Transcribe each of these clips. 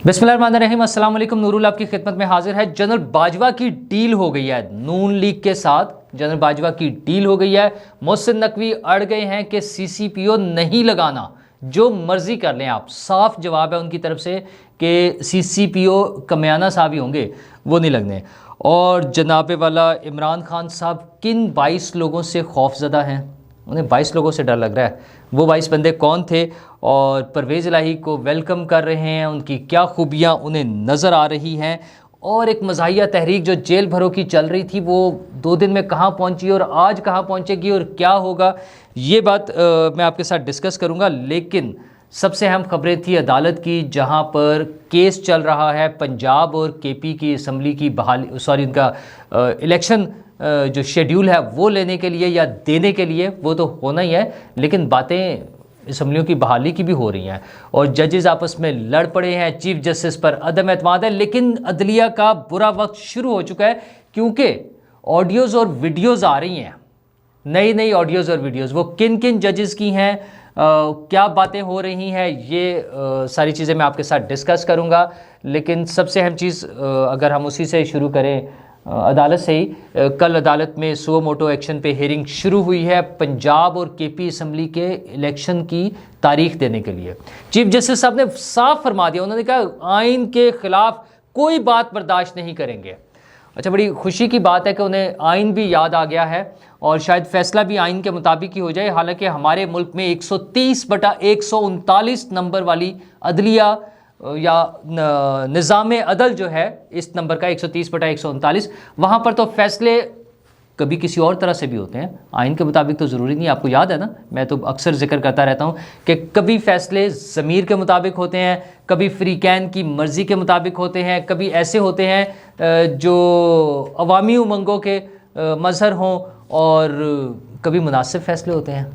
बिस्मिल्लाहिर्रहमानिर्रहीम, अस्सलाम वालेकुम। नूरुल आपकी खिदमत में हाजिर है। जनरल बाजवा की डील हो गई है नून लीग के साथ। जनरल बाजवा की डील हो गई है। मोहसिन नकवी अड़ गए हैं कि सीसीपीओ नहीं लगाना, जो मर्जी कर लें आप। साफ जवाब है उनकी तरफ से कि सीसीपीओ कमियाना साहब ही होंगे, वो नहीं लगने। और जनाब वाला इमरान खान साहब किन 22 लोगों से खौफजदा हैं? उन्हें 22 लोगों से डर लग रहा है। वो 22 बंदे कौन थे और परवेज़ इलाही को वेलकम कर रहे हैं, उनकी क्या खूबियाँ उन्हें नज़र आ रही हैं। और एक मज़ाहिया तहरीक जो जेल भरों की चल रही थी, वो 2 दिन में कहाँ पहुँची और आज कहाँ पहुँचेगी और क्या होगा, ये बात मैं आपके साथ डिस्कस करूँगा। लेकिन सबसे अहम खबरें थी अदालत की, जहाँ पर केस चल रहा है पंजाब और केपी की असम्बली की बहाली, उनका इलेक्शन जो शेड्यूल है वो लेने के लिए या देने के लिए, वो तो होना ही है। लेकिन बातें असम्बलियों की बहाली की भी हो रही हैं और जजेस आपस में लड़ पड़े हैं। चीफ जस्टिस पर अदम एतमाद है। लेकिन अदलिया का बुरा वक्त शुरू हो चुका है, क्योंकि ऑडियोज़ और वीडियोज़ आ रही हैं, नई नई ऑडियोज़ और वीडियोज़। वो किन किन जजेस की हैं, क्या बातें हो रही हैं, ये सारी चीज़ें मैं आपके साथ डिस्कस करूंगा। लेकिन सबसे अहम चीज़, अगर हम उसी से शुरू करें, अदालत से ही, कल अदालत में सुओ मोटो एक्शन पे हेयरिंग शुरू हुई है पंजाब और केपी असम्बली के इलेक्शन की तारीख देने के लिए। चीफ जस्टिस साहब ने साफ फरमा दिया, उन्होंने कहा आइन के ख़िलाफ़ कोई बात बर्दाश्त नहीं करेंगे। अच्छा, बड़ी खुशी की बात है कि उन्हें आइन भी याद आ गया है और शायद फ़ैसला भी आइन के मुताबिक ही हो जाए। हालांकि हमारे मुल्क में 130/139 नंबर वाली अदलिया या निज़ाम अदल जो है, इस नंबर का 130/139, वहाँ पर तो फ़ैसले कभी किसी और तरह से भी होते हैं, आइन के मुताबिक तो ज़रूरी नहीं। आपको याद है ना, मैं तो अक्सर जिक्र करता रहता हूँ कि कभी फ़ैसले ज़मीर के मुताबिक होते हैं, कभी फ़रीक़ैन की मर्ज़ी के मुताबिक होते हैं, कभी ऐसे होते हैं जो अवामी उमंगों के मज़हर हों, और कभी मुनासिब फ़ैसले होते हैं।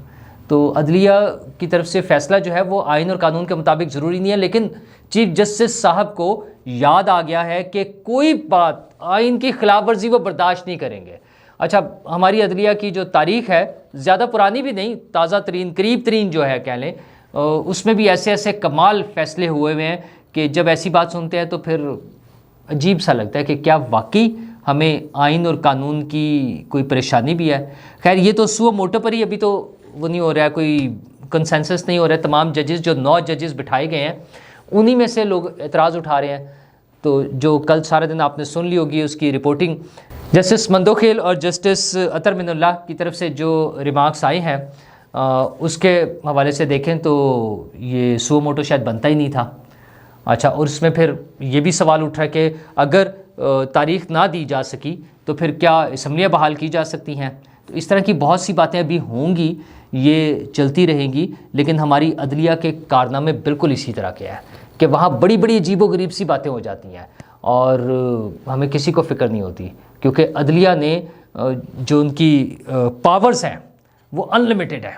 तो अदलिया की तरफ से फ़ैसला जो है वो आइन और कानून के मुताबिक ज़रूरी नहीं है। लेकिन चीफ जस्टिस साहब को याद आ गया है कि कोई बात आइन की खिलाफ वर्जी वो बर्दाश्त नहीं करेंगे। अच्छा, हमारी अदलिया की जो तारीख़ है, ज़्यादा पुरानी भी नहीं, ताज़ा तरीन, करीब तरीन जो है कह लें, उसमें भी ऐसे ऐसे कमाल फ़ैसले हुए हुए हैं कि जब ऐसी बात सुनते हैं तो फिर अजीब सा लगता है कि क्या वाकई हमें आइन और कानून की कोई परेशानी भी है। खैर, ये तो सुओ मोटो पर ही अभी तो वो नहीं हो रहा है, कोई कंसेंसस नहीं हो रहा है। तमाम जजेस, जो 9 जजेस बिठाए गए हैं, उन्हीं में से लोग एतराज़ उठा रहे हैं। तो जो कल सारा दिन आपने सुन ली होगी उसकी रिपोर्टिंग, जस्टिस मंदोखेल और जस्टिस अतर मिनुल्लाह की तरफ से जो रिमार्क्स आए हैं, उसके हवाले से देखें तो ये सुओ मोटो शायद बनता ही नहीं था। अच्छा, और उसमें फिर ये भी सवाल उठ रहा है कि अगर तारीख़ ना दी जा सकी तो फिर क्या असम्बलियाँ बहाल की जा सकती हैं। तो इस तरह की बहुत सी बातें अभी होंगी, ये चलती रहेंगी। लेकिन हमारी अदलिया के कारनामे बिल्कुल इसी तरह के हैं कि वहाँ बड़ी बड़ी अजीबोगरीब सी बातें हो जाती हैं और हमें किसी को फ़िक्र नहीं होती, क्योंकि अदलिया ने जो उनकी पावर्स हैं वो अनलिमिटेड है।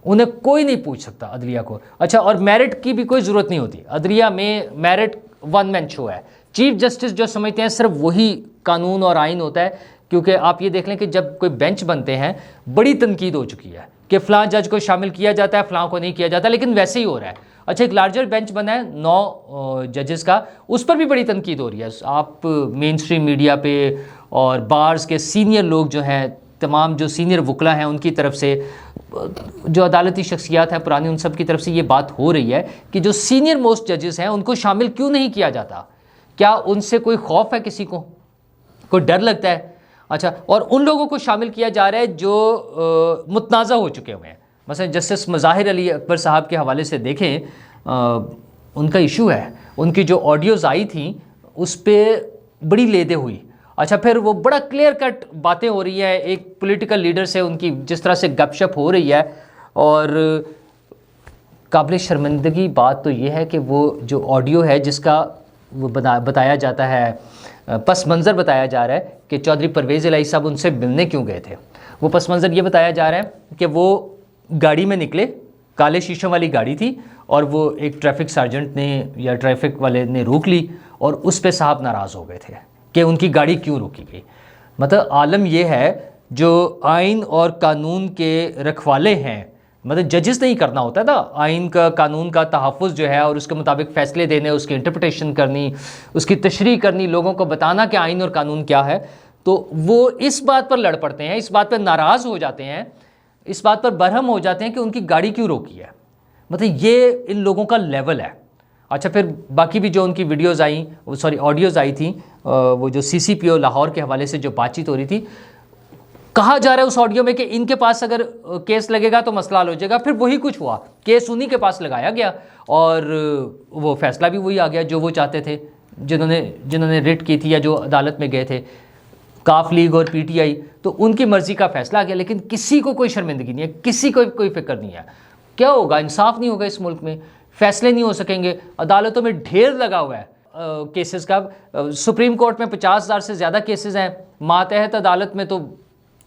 उन्हें कोई नहीं पूछ सकता अदलिया को। अच्छा, और मेरिट की भी कोई ज़रूरत नहीं होती अदलिया में। मेरिट वन मैन शो है। चीफ जस्टिस जो समझते हैं सिर्फ वही कानून और आइन होता है। क्योंकि आप ये देख लें कि जब कोई बेंच बनते हैं, बड़ी तनकीद हो चुकी है कि फ़लाँ जज को शामिल किया जाता है, फ़लाँ को नहीं किया जाता, लेकिन वैसे ही हो रहा है। अच्छा, एक लार्जर बेंच बना है 9 जजेस का, उस पर भी बड़ी तनकीद हो रही है। आप मेन स्ट्रीम मीडिया पे और बार्स के सीनियर लोग जो हैं, तमाम जो सीनियर वकला हैं, उनकी तरफ से, जो अदालती शख्सियात हैं पुरानी, उन सब की तरफ से ये बात हो रही है कि जो सीनियर मोस्ट जजेस हैं उनको शामिल क्यों नहीं किया जाता। क्या उनसे कोई खौफ है, किसी को कोई डर लगता है? अच्छा, और उन लोगों को शामिल किया जा रहा है जो मुतनाज़ा हो चुके हुए हैं। मसलन जस्टिस मज़ाहिर अली अकबर साहब के हवाले से देखें, उनका इशू है, उनकी जो ऑडियोज़ आई थी उस पर बड़ी लेदे हुई। अच्छा, फिर वो बड़ा क्लियर कट बातें हो रही है, एक पॉलिटिकल लीडर से उनकी जिस तरह से गपशप हो रही है। और काबिल शर्मिंदगी बात तो ये है कि वो जो ऑडियो है जिसका वो बताया जाता है, पस मंज़र बताया जा रहा है कि चौधरी परवेज़ इलाही साहब उनसे मिलने क्यों गए थे। वो पस मंज़र ये बताया जा रहा है कि वो गाड़ी में निकले, काले शीशों वाली गाड़ी थी, और वो एक ट्रैफिक सार्जेंट ने या ट्रैफिक वाले ने रोक ली और उस पर साहब नाराज़ हो गए थे कि उनकी गाड़ी क्यों रोकी गई। मतलब आलम यह है, जो आइन और कानून के रखवाले हैं मतलब जजेस नहीं करना होता है ना, आइन का कानून का तहफ़्फ़ुज़ जो है और उसके मुताबिक फ़ैसले देने, उसकी इंटरप्रिटेशन करनी, उसकी तशरीह करनी, लोगों को बताना कि आइन और कानून क्या है। तो वो इस बात पर लड़ पड़ते हैं, इस बात पर नाराज़ हो जाते हैं, इस बात पर बरहम हो जाते हैं कि उनकी गाड़ी क्यों रोकी है। मतलब ये इन लोगों का लेवल है। अच्छा, फिर बाकी भी जो उनकी वीडियोज़ आई, सॉरी ऑडियोज़ आई थी, वो जो CCPO लाहौर के हवाले से जो बातचीत हो रही थी, कहा जा रहा है उस ऑडियो में कि इनके पास अगर केस लगेगा तो मसला हल हो जाएगा। फिर वही कुछ हुआ, केस उन्हीं के पास लगाया गया और वो फैसला भी वही आ गया जो वो चाहते थे, जिन्होंने रिट की थी या जो अदालत में गए थे, काफ लीग और PTI, तो उनकी मर्ज़ी का फैसला आ गया। लेकिन किसी को कोई शर्मिंदगी नहीं है, किसी को कोई फिक्र नहीं है। क्या होगा? इंसाफ नहीं होगा इस मुल्क में, फैसले नहीं हो सकेंगे। अदालतों में ढेर लगा हुआ है केसेस का। सुप्रीम कोर्ट में 50,000 से ज़्यादा केसेस हैं, मातहत अदालत में तो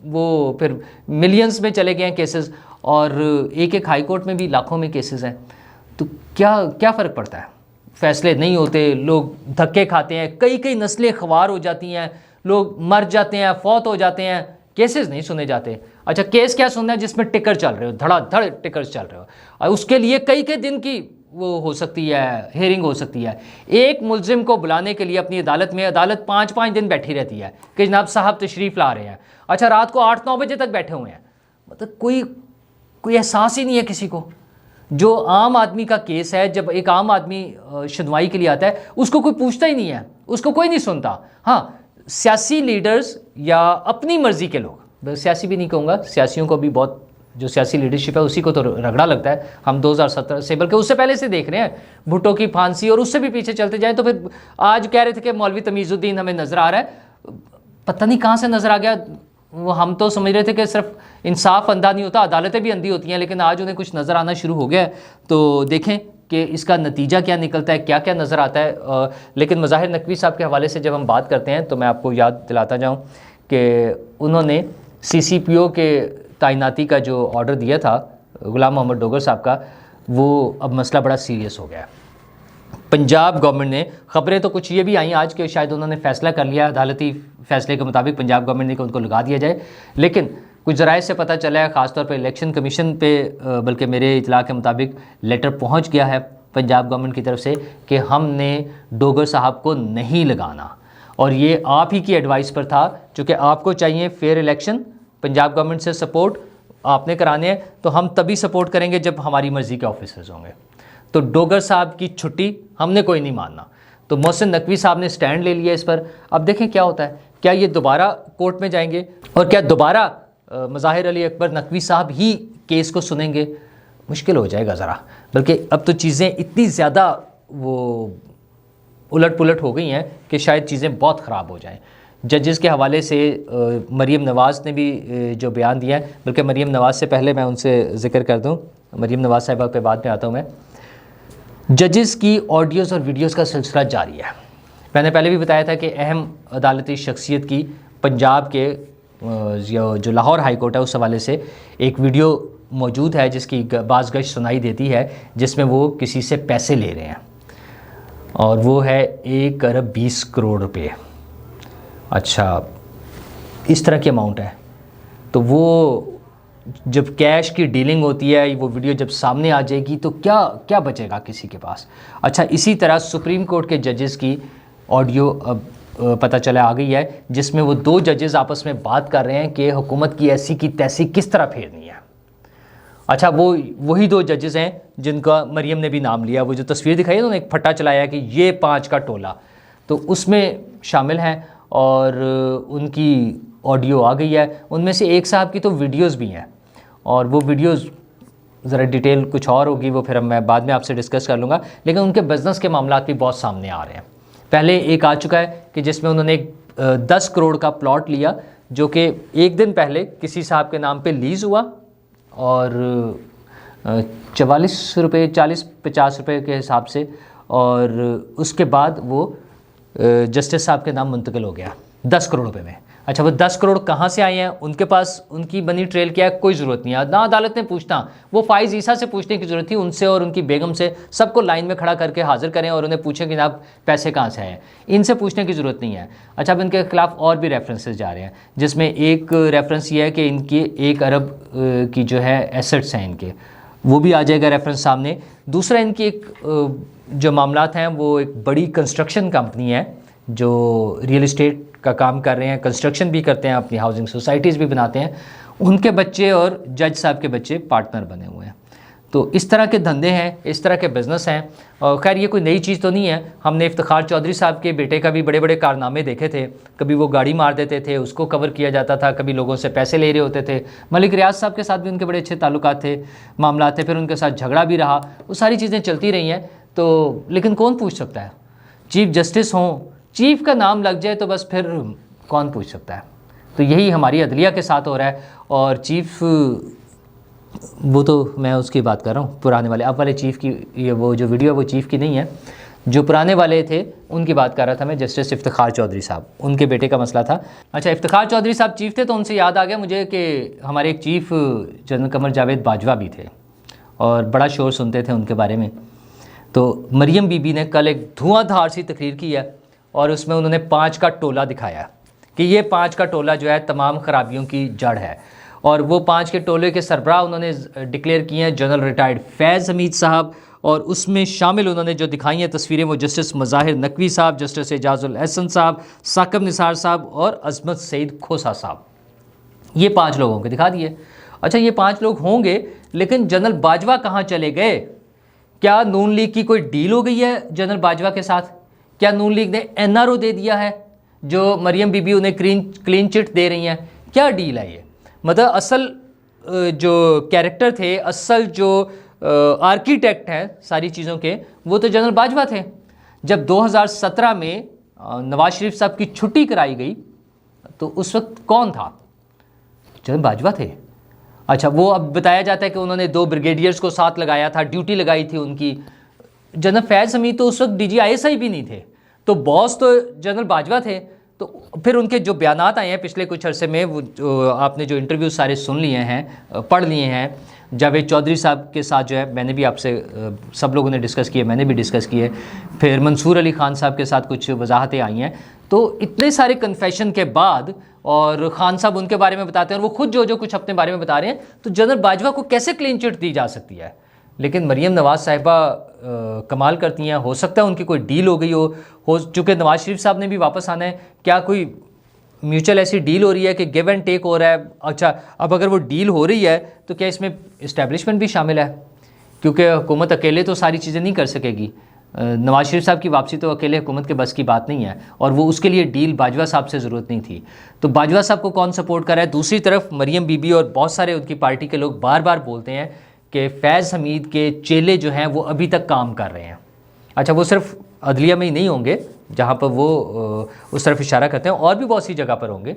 वो फिर मिलियंस में चले गए हैं केसेस, और एक एक हाई कोर्ट में भी लाखों में केसेस हैं। तो क्या फ़र्क पड़ता है? फैसले नहीं होते, लोग धक्के खाते हैं, कई नस्लें ख्वार हो जाती हैं, लोग मर जाते हैं, फौत हो जाते हैं, केसेस नहीं सुने जाते। अच्छा, केस क्या सुनना है जिसमें टिकर चल रहे हो, धड़ाधड़ टिकर्स चल रहे हो, और उसके लिए कई दिन की वो हो सकती है, हेयरिंग हो सकती है। एक मुलजिम को बुलाने के लिए अपनी अदालत में अदालत 5-5 दिन बैठी रहती है कि जनाब साहब तशरीफ़ ला रहे हैं। अच्छा, रात को 8-9 बजे तक बैठे हुए हैं। मतलब कोई एहसास ही नहीं है किसी को। जो आम आदमी का केस है, जब एक आम आदमी सुनवाई के लिए आता है, उसको कोई पूछता ही नहीं है, उसको कोई नहीं सुनता। हाँ, सियासी लीडर्स या अपनी मर्ज़ी के लोग, सियासी भी नहीं कहूँगा, सियासियों को भी बहुत, जो सियासी लीडरशिप है उसी को तो रगड़ा लगता है। हम 2017 से, बल्कि उससे पहले से देख रहे हैं, भुट्टो की फांसी, और उससे भी पीछे चलते जाएं तो फिर आज कह रहे थे कि मौलवी तमीज़ुद्दीन हमें नज़र आ रहा है, पता नहीं कहाँ से नज़र आ गया। वो हम तो समझ रहे थे कि सिर्फ इंसाफ अंधा नहीं होता, अदालतें भी अंधी होती हैं, लेकिन आज उन्हें कुछ नज़र आना शुरू हो गया है। तो देखें कि इसका नतीजा क्या निकलता है, क्या क्या नज़र आता है। लेकिन मज़ाहिर नकवी साहब के हवाले से जब हम बात करते हैं तो मैं आपको याद दिलाता जाऊँ कि उन्होंने CCPO के तैनाती का जो ऑर्डर दिया था गुलाम मोहम्मद डोगर साहब का, वो अब मसला बड़ा सीरियस हो गया है। पंजाब गवर्नमेंट ने, खबरें तो कुछ ये भी आई आज कि शायद उन्होंने फ़ैसला कर लिया, अदालती फ़ैसले के मुताबिक पंजाब गवर्नमेंट ने कि उनको लगा दिया जाए। लेकिन कुछ ज़राए से पता चला है, ख़ासतौर पे इलेक्शन कमीशन पे, बल्कि मेरे इतला के मुताबिक लेटर पहुंच गया है पंजाब गवर्नमेंट की तरफ से कि हमने डोगर साहब को नहीं लगाना, और ये आप ही की एडवाइस पर था, चूँकि आपको चाहिए फेयर इलेक्शन, पंजाब गवर्नमेंट से सपोर्ट आपने कराने हैं, तो हम तभी सपोर्ट करेंगे जब हमारी मर्ज़ी के ऑफिसर्स होंगे। तो डोगर साहब की छुट्टी हमने कोई नहीं मानना। तो मोहसिन नकवी साहब ने स्टैंड ले लिया इस पर। अब देखें क्या होता है, क्या ये दोबारा कोर्ट में जाएंगे और क्या दोबारा मज़ाहिर अली अकबर नकवी साहब ही केस को सुनेंगे? मुश्किल हो जाएगा ज़रा, बल्कि अब तो चीज़ें इतनी ज़्यादा वो उलट पुलट हो गई हैं कि शायद चीज़ें बहुत ख़राब हो जाएं। जजेस के हवाले से मरीम नवाज़ ने भी जो बयान दिया है, बल्कि मरीम नवाज़ से पहले मैं उनसे ज़िक्र कर दूं, मरीम नवाज़ साहिबा पे बाद में आता हूं मैं। जजेस की ऑडियोज़ और वीडियोज़ का सिलसिला जारी है। मैंने पहले भी बताया था कि अहम अदालती शख्सियत की पंजाब के जो लाहौर हाई कोर्ट है उस हवाले से एक वीडियो मौजूद है जिसकी बाज़ गश सुनाई देती है, जिसमें वो किसी से पैसे ले रहे हैं, और वो है 1 अरब 20 करोड़ रुपये। अच्छा, इस तरह की अमाउंट है। तो वो जब कैश की डीलिंग होती है, वो वीडियो जब सामने आ जाएगी तो क्या क्या बचेगा किसी के पास। अच्छा, इसी तरह सुप्रीम कोर्ट के जजेस की ऑडियो अब पता चला आ गई है, जिसमें वो 2 जजेस आपस में बात कर रहे हैं कि हुकूमत की ऐसी की तैसी किस तरह फेरनी है। अच्छा, वो वही 2 जजेस हैं जिनका मरियम ने भी नाम लिया। वो जो तस्वीर दिखाई है, उन्होंने एक फट्टा चलाया कि ये 5 का टोला, तो उसमें शामिल हैं, और उनकी ऑडियो आ गई है। उनमें से एक साहब की तो वीडियोस भी हैं, और वो वीडियोस ज़रा डिटेल कुछ और होगी, वो फिर मैं बाद में आपसे डिस्कस कर लूँगा। लेकिन उनके बिज़नेस के मामला भी बहुत सामने आ रहे हैं। पहले एक आ चुका है कि जिसमें उन्होंने एक 10 करोड़ का प्लॉट लिया, जो कि एक दिन पहले किसी साहब के नाम पे लीज़ हुआ, और 44 रुपये 40-50 रुपये के हिसाब से, और उसके बाद वो जस्टिस साहब के नाम मुंतकिल हो गया 10 करोड़ रुपये में। अच्छा, वो 10 करोड़ कहाँ से आए हैं, उनके पास उनकी बनी ट्रेल क्या है, कोई ज़रूरत नहीं है ना अदालत ने पूछना। वो फाइज ईसा से पूछने की ज़रूरत थी, उनसे और उनकी बेगम से, सबको लाइन में खड़ा करके हाजिर करें और उन्हें पूछें कि आप पैसे कहाँ से आए, इनसे पूछने की ज़रूरत नहीं है। अच्छा, अब इनके खिलाफ और भी रेफरेंसेस जा रहे हैं, जिसमें एक रेफरेंस ये है कि इनकी 1 अरब की जो है एसेट्स हैं इनके, वो भी आ जाएगा रेफरेंस सामने। दूसरा, इनकी एक जो मामलात हैं वो एक बड़ी कंस्ट्रक्शन कंपनी है जो रियल इस्टेट का काम कर रहे हैं, कंस्ट्रक्शन भी करते हैं, अपनी हाउसिंग सोसाइटीज़ भी बनाते हैं, उनके बच्चे और जज साहब के बच्चे पार्टनर बने हुए हैं। तो इस तरह के धंधे हैं, इस तरह के बिज़नेस हैं। और खैर ये कोई नई चीज़ तो नहीं है, हमने इफ्तिखार चौधरी साहब के बेटे का भी बड़े बड़े कारनामे देखे थे। कभी वो गाड़ी मार देते थे, उसको कवर किया जाता था, कभी लोगों से पैसे ले रहे होते थे। मलिक रियाज साहब के साथ भी उनके बड़े अच्छे ताल्लुकात थे, मामला थे, फिर उनके साथ झगड़ा भी रहा, वो सारी चीज़ें चलती रही हैं। तो लेकिन कौन पूछ सकता है, चीफ जस्टिस हों, चीफ का नाम लग जाए तो बस फिर कौन पूछ सकता है। तो यही हमारी अदलिया के साथ हो रहा है। और चीफ, वो तो मैं उसकी बात कर रहा हूँ, पुराने वाले, अब वाले चीफ़ की, ये वो जो वीडियो है वो चीफ़ की नहीं है, जो पुराने वाले थे उनकी बात कर रहा था मैं, जस्टिस इफ्तिखार चौधरी साहब, उनके बेटे का मसला था। अच्छा, इफ्तिखार चौधरी साहब चीफ़ थे तो उनसे याद आ गया मुझे कि हमारे एक चीफ़ जनरल कमर जावेद बाजवा भी थे और बड़ा शोर सुनते थे उनके बारे में। तो मरियम बीबी ने कल एक धुआंधार सी तकरीर की है और उसमें उन्होंने 5 का टोला दिखाया कि ये 5 का टोला जो है तमाम खराबियों की जड़ है। और वो 5 के टोले के सरबराह उन्होंने डिक्लेयर किए हैं जनरल रिटायर्ड फैज़ हमीद साहब, और उसमें शामिल उन्होंने जो दिखाई हैं तस्वीरें वो जस्टिस मज़ाहिर नकवी साहब, जस्टिस एजाजुल एहसन साहब, साकिब निसार साहब और अजमत सईद खोसा साहब, ये 5 लोगों के दिखा दिए। अच्छा, ये 5 लोग होंगे, लेकिन जनरल बाजवा कहाँ चले गए? क्या नून लीग की कोई डील हो गई है जनरल बाजवा के साथ? क्या नून लीग ने NRO दे दिया है जो मरियम बीबी उन्हें क्लीन चिट दे रही हैं? क्या डील है ये? मतलब असल जो कैरेक्टर थे, असल जो आर्किटेक्ट हैं सारी चीज़ों के, वो तो जनरल बाजवा थे। जब 2017 में नवाज शरीफ साहब की छुट्टी कराई गई तो उस वक्त कौन था? जनरल बाजवा थे। अच्छा, वो अब बताया जाता है कि उन्होंने 2 ब्रिगेडियर्स को साथ लगाया था, ड्यूटी लगाई थी उनकी। जनरल फैज़ हमीद तो उस वक्त DGISI भी नहीं थे, तो बॉस तो जनरल बाजवा थे। तो फिर उनके जो बयानात आए हैं पिछले कुछ अरसे में, वो आपने जो इंटरव्यू सारे सुन लिए हैं, पढ़ लिए हैं, जावेद चौधरी साहब के साथ जो है मैंने भी आपसे, सब लोगों ने डिस्कस किए, मैंने भी डिस्कस किए, फिर मंसूर अली खान साहब के साथ कुछ वजाहतें आई हैं। तो इतने सारे कन्फेशन के बाद, और खान साहब उनके बारे में बताते हैं और वो खुद जो कुछ अपने बारे में बता रहे हैं, तो जनरल बाजवा को कैसे क्लीन चिट दी जा सकती है? लेकिन मरियम नवाज़ साहिबा कमाल करती हैं। हो सकता है उनकी कोई डील हो गई हो चुके नवाज़ शरीफ साहब ने भी वापस आना है, क्या कोई म्यूचुअल ऐसी डील हो रही है कि गिव एंड टेक हो रहा है? अच्छा, अब अगर वो डील हो रही है तो क्या इसमें इस्टेब्लिशमेंट भी शामिल है? क्योंकि हुकूमत अकेले तो सारी चीज़ें नहीं कर सकेगी। नवाज शरीफ साहब की वापसी तो अकेले हुकूमत के बस की बात नहीं है, और वो उसके लिए डील बाजवा साहब से ज़रूरत नहीं थी। तो बाजवा साहब को कौन सपोर्ट कर रहा है? दूसरी तरफ मरियम बीबी और बहुत सारे उनकी पार्टी के लोग बार बार बोलते हैं कि फैज़ हमीद के चेले जो हैं वो अभी तक काम कर रहे हैं। अच्छा, वो सिर्फ अदलिया में ही नहीं होंगे जहाँ पर वो उस तरफ इशारा करते हैं, और भी बहुत सी जगह पर होंगे।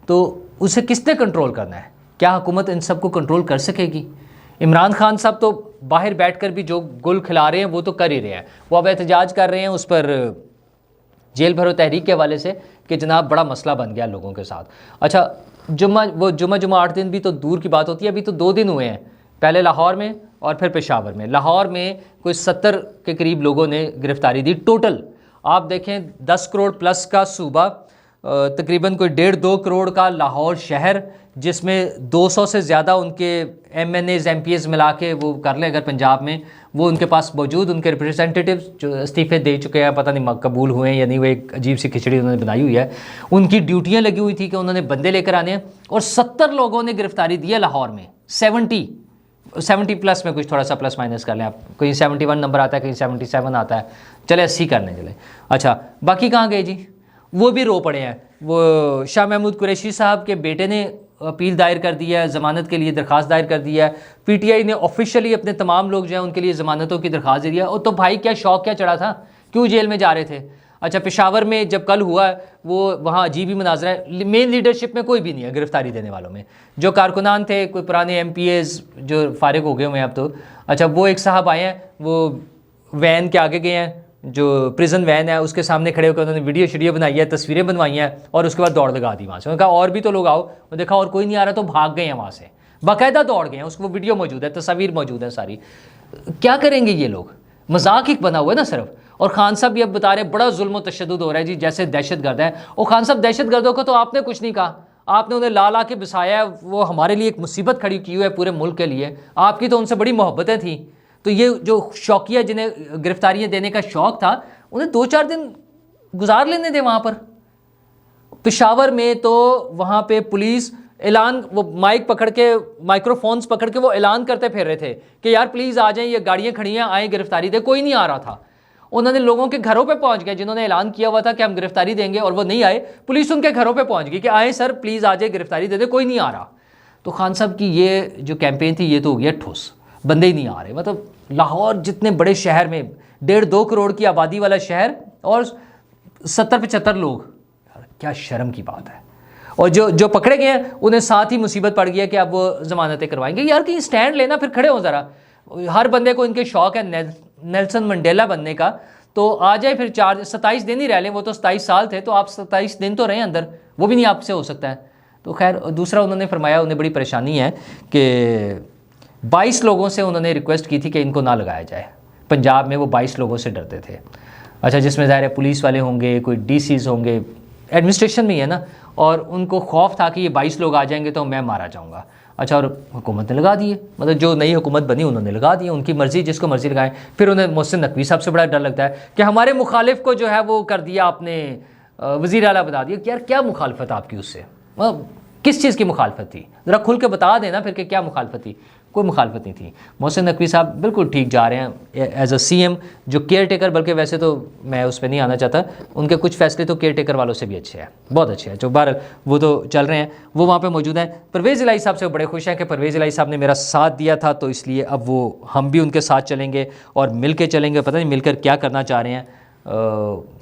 तो उसे किसने कंट्रोल करना है? क्या हुकूमत इन सब को कंट्रोल कर सकेगी? इमरान खान साहब तो बाहर बैठकर भी जो गुल खिला रहे हैं वो तो कर ही रहे हैं। वो अब एहतजाज कर रहे हैं उस पर जेल भरो तहरीक के हवाले से कि जनाब बड़ा मसला बन गया लोगों के साथ। अच्छा, जुम्मा 8 दिन भी तो दूर की बात होती है, अभी तो 2 दिन हुए हैं, पहले लाहौर में और फिर पेशावर में। लाहौर में कोई 70 के करीब लोगों ने गिरफ्तारी दी टोटल। आप देखें 10 करोड़ प्लस का सूबा, तकरीबन कोई 1.5-2 करोड़ का लाहौर शहर, जिसमें 200 से ज़्यादा उनके MNAs MPs मिला के वो कर लें अगर पंजाब में, वो उनके पास मौजूद, उनके रिप्रेजेंटेटिव्स जो इस्तीफ़े दे चुके हैं, पता नहीं कबूल हुए हैं या नहीं, वो एक अजीब सी खिचड़ी उन्होंने बनाई हुई है। उनकी ड्यूटियाँ लगी हुई थी कि उन्होंने बंदे लेकर आने हैं, और 70 लोगों ने गिरफ्तारी दी है लाहौर में। 70 प्लस में कुछ थोड़ा सा प्लस माइनस कर लें आप, कहीं 71 नंबर आता है, कहीं 77 आता है, चले 80 करने चले। अच्छा, बाकी कहाँ गए जी? वो भी रो पड़े हैं। वो शाह महमूद कुरैशी साहब के बेटे ने अपील दायर कर दी है, ज़मानत के लिए दरख्वास्त दायर कर दी है। PTI ने ऑफिशियली अपने तमाम लोग जो हैं उनके लिए ज़मानतों की दरख्वास्त दे दिया। और तो भाई क्या शौक क्या चढ़ा था, क्यों जेल में जा रहे थे? अच्छा, पेशावर में जब कल हुआ वो वहाँ अजीब ही मनाजरा है, मेन लीडरशिप में कोई भी नहीं है गिरफ्तारी देने वालों में। जो कारकुनान थे, कोई पुराने MPs जो फारिग हो गए हुए हैं अब तो। अच्छा, वो एक साहब आए हैं, वो वैन के आगे गए हैं, जो प्रिजन वैन है उसके सामने खड़े होकर उन्होंने वीडियो बनाई है, तस्वीरें बनवाई हैं और उसके बाद दौड़ लगा दी वहाँ से। उन्होंने कहा और भी तो लोग आओ, वो देखा और कोई नहीं आ रहा तो भाग गए हैं वहाँ से, बाकायदा दौड़ गए हैं। उसको वीडियो मौजूद है, तस्वीर मौजूद है सारी। क्या करेंगे ये लोग? मजाक ही बना हुआ है ना सिर्फ। और खान साहब भी अब बता रहे बड़ा जुल्म तशद्दुद हो रहा है जी, जैसे दहशतगर्द है। और खान साहब दहशतगर्दों को तो आपने कुछ नहीं कहा, आपने उन्हें ला के बसाया है, वो हमारे लिए एक मुसीबत खड़ी की हुई है पूरे मुल्क के लिए। आपकी तो उनसे बड़ी मोहब्बतें थी। तो ये जो शौकिया जिन्हें गिरफ्तारियां देने का शौक था, उन्हें 2-4 दिन गुजार लेने दें वहाँ पर। पेशावर में तो वहाँ पे पुलिस ऐलान, वो माइक पकड़ के, माइक्रोफोन्स पकड़ के वो ऐलान करते फिर रहे थे कि यार प्लीज़ आ जाएं, ये गाड़ियाँ खड़ी हैं, आएँ गिरफ्तारी दे। कोई नहीं आ रहा था। उन्होंने लोगों के घरों पे पहुंच गए जिन्होंने ऐलान किया हुआ था कि हम गिरफ्तारी देंगे और वो नहीं आए। पुलिस उनके घरों पे पहुंच गई कि आए सर प्लीज़ आ जाए, गिरफ्तारी दे दे, कोई नहीं आ रहा। तो खान साहब की ये जो कैंपेन थी ये तो हो गया ठोस, बंदे ही नहीं आ रहे। मतलब लाहौर जितने बड़े शहर में 1.5-2 करोड़ की आबादी वाला शहर और 70-75 लोग, क्या शर्म की बात है। और जो पकड़े गए हैं उन्हें साथ ही मुसीबत पड़ गई है कि अब वो जमानतें करवाएंगे। यार कहीं स्टैंड लेना, फिर खड़े हो ज़रा। हर बंदे को इनके शौक है नेल्सन मंडेला बनने का, तो आ जाए फिर। 27 दिन ही रह लें, वो तो 27 साल थे, तो आप 27 दिन तो रहें अंदर, वो भी नहीं आपसे हो सकता है। तो खैर दूसरा उन्होंने फरमाया उन्हें बड़ी परेशानी है कि 22 लोगों से उन्होंने रिक्वेस्ट की थी कि इनको ना लगाया जाए। पंजाब में वो 22 लोगों से डरते थे। अच्छा, जिसमें ज़ाहिर है पुलिस वाले होंगे, कोई DCs होंगे, एडमिनिस्ट्रेशन में ही है ना, और उनको खौफ था कि ये 22 लोग आ जाएंगे तो मैं मारा जाऊँगा। अच्छा, और हुकूमत ने लगा दिए, मतलब जो नई हुकूमत बनी उन्होंने लगा दिए, उनकी मर्ज़ी, जिसको मर्ज़ी लगाएं। फिर उन्हें मोहसिन नकवी साहब से बड़ा डर लगता है कि हमारे मुखालिफ को जो है वो कर दिया आपने, वज़ीर आला बना दिया। यार क्या मुखालफत आपकी उससे, मतलब किस चीज़ की मुखालफत थी? ज़रा खुल के बता देना फिर कि क्या मुखालफत थी। कोई मुखालफत नहीं थी। मोहसिन नकवी साहब बिल्कुल ठीक जा रहे हैं एज अ CM, जो केयर टेकर, बल्कि वैसे तो मैं उस पर नहीं आना चाहता, उनके कुछ फैसले तो केयर टेकर वालों से भी अच्छे हैं, बहुत अच्छे हैं। जो बार वो तो चल रहे हैं, वो वहाँ पे मौजूद हैं। परवेज़ इलाही साहब से बड़े खुश हैं कि परवेज़ इलाही साहब ने मेरा साथ दिया था, तो इसलिए अब वो हम भी उनके साथ चलेंगे और मिल के चलेंगे। पता नहीं मिलकर क्या करना चाह रहे हैं।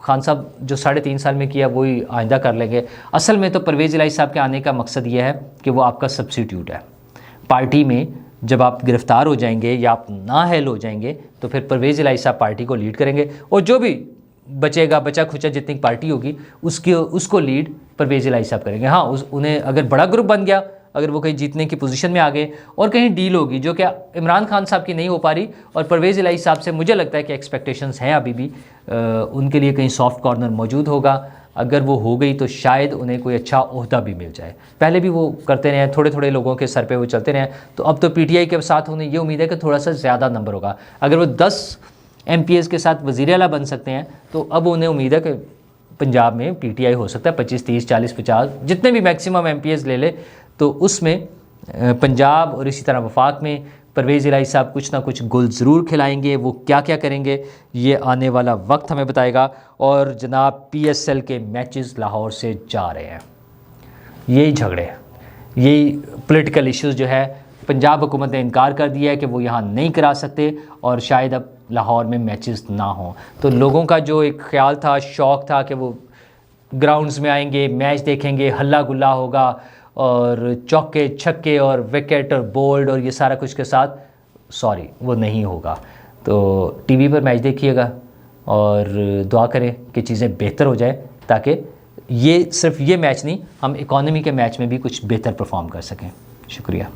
खान साहब जो 3.5 साल में किया वही आइंदा कर लेंगे। असल में तो परवेज़ इलाही साहब के आने का मकसद ये है कि वो आपका सब्सिट्यूट है पार्टी में। जब आप गिरफ़्तार हो जाएंगे या आप नाअहल हो जाएंगे तो फिर परवेज़ इलाही साहब पार्टी को लीड करेंगे, और जो भी बचेगा, बचा खुचा जितनी पार्टी होगी उसको लीड परवेज़ इलाही साहब करेंगे। हाँ, उन्हें अगर बड़ा ग्रुप बन गया, अगर वो कहीं जीतने की पोजीशन में आ गए और कहीं डील होगी जो कि इमरान खान साहब की नहीं हो पा रही, और परवेज़ इलाही साहब से मुझे लगता है कि एक्सपेक्टेशंस हैं अभी भी, उनके लिए कहीं सॉफ्ट कॉर्नर मौजूद होगा। अगर वो हो गई तो शायद उन्हें कोई अच्छा ओहदा भी मिल जाए। पहले भी वो करते रहे, थोड़े थोड़े लोगों के सर पे वो चलते रहे। तो अब तो PTI के साथ उन्हें ये उम्मीद है कि थोड़ा सा ज़्यादा नंबर होगा। अगर वो 10 MPs के साथ वज़ीर आला बन सकते हैं तो अब उन्हें उम्मीद है कि पंजाब में PTI हो सकता है 25, 30, 40, 50, जितने भी मैक्सिमम MPs ले ले, तो उसमें पंजाब और इसी तरह वफाक में परवेज़ इलाही साहब कुछ ना कुछ गुल ज़रूर खिलाएंगे। वो क्या क्या करेंगे ये आने वाला वक्त हमें बताएगा। और जनाब PSL के मैचेस लाहौर से जा रहे हैं, यही झगड़े, यही पॉलिटिकल इश्यूज़ जो है, पंजाब हुकूमत ने इनकार कर दिया है कि वो यहाँ नहीं करा सकते और शायद अब लाहौर में मैचेस ना हों। तो लोगों का जो एक ख्याल था, शौक़ था कि वो ग्राउंड्स में आएंगे, मैच देखेंगे, हल्ला गुल्ला होगा और चौके छक्के और विकेट और बोल्ड और ये सारा कुछ के साथ, सॉरी वो नहीं होगा। तो टीवी पर मैच देखिएगा और दुआ करें कि चीज़ें बेहतर हो जाए, ताकि ये सिर्फ ये मैच नहीं, हम इकॉनमी के मैच में भी कुछ बेहतर परफॉर्म कर सकें। शुक्रिया।